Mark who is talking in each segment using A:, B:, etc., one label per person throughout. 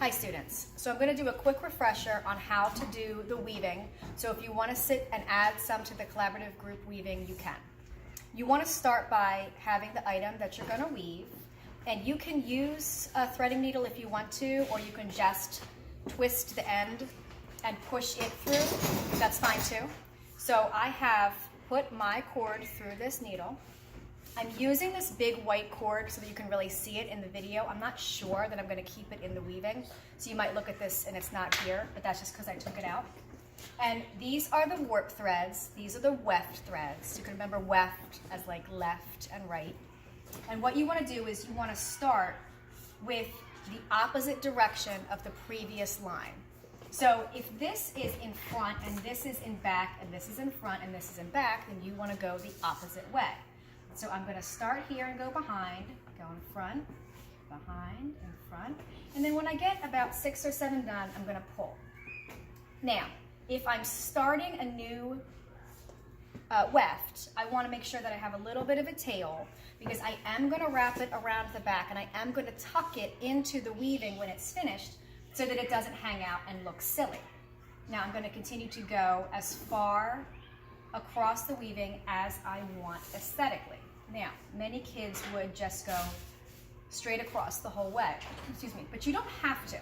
A: Hi students, so I'm going to do a quick refresher on how to do the weaving. So if you want to sit and add some to the collaborative group weaving, you can. You want to start by having the item that you're going to weave, and you can use a threading needle if you want to, or you can just twist the end and push it through. That's fine too. So I have put my cord through this needle. I'm using this big white cord so that you can really see it in the video. I'm not sure that I'm going to keep it in the weaving, so you might look at this and it's not here, but that's just because I took it out. And these are the warp threads. These are the weft threads. You can remember weft as like left and right. And what you want to do is you want to start with the opposite direction of the previous line. So if this is in front and this is in back and this is in front and this is in back, then you want to go the opposite way. So I'm going to start here and go behind, go in front, behind, in front. And then when I get about 6 or 7 done, I'm going to pull. Now, if I'm starting a new weft, I want to make sure that I have a little bit of a tail because I am going to wrap it around the back and I am going to tuck it into the weaving when it's finished so that it doesn't hang out and look silly. Now I'm going to continue to go as far across the weaving as I want aesthetically. Now, many kids would just go straight across the whole way, excuse me, but you don't have to.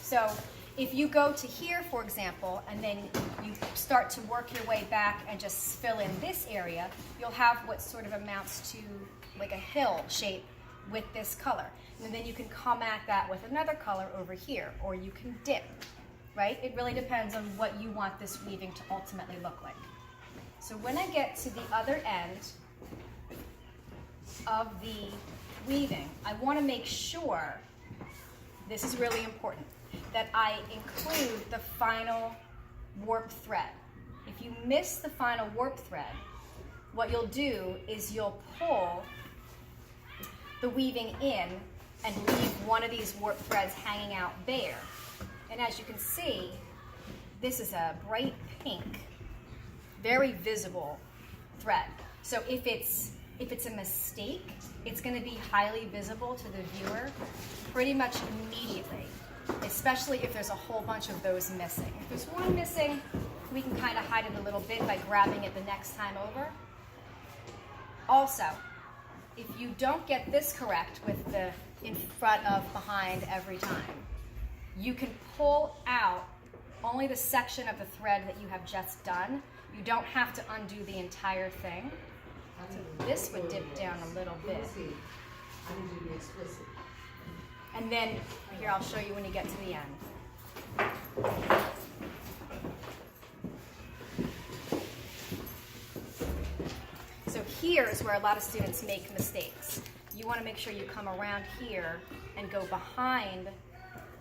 A: So if you go to here, for example, and then you start to work your way back and just fill in this area, you'll have what sort of amounts to like a hill shape with this color. And then you can come at that with another color over here, or you can dip, right? It really depends on what you want this weaving to ultimately look like. So when I get to the other end of the weaving, I want to make sure, this is really important, that I include the final warp thread. If you miss the final warp thread, what you'll do is you'll pull the weaving in and leave one of these warp threads hanging out bare. And as you can see, this is a bright pink, very visible thread. So if it's a mistake, it's going to be highly visible to the viewer pretty much immediately, especially if there's a whole bunch of those missing. If there's one missing, we can kind of hide it a little bit by grabbing it the next time over. Also, if you don't get this correct with the in front of behind every time, you can pull out only the section of the thread that you have just done. You don't have to undo the entire thing. So this would dip down a little bit. And then, here I'll show you when you get to the end. So here is where a lot of students make mistakes. You want to make sure you come around here and go behind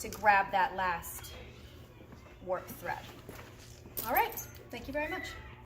A: to grab that last warp thread. All right, thank you very much.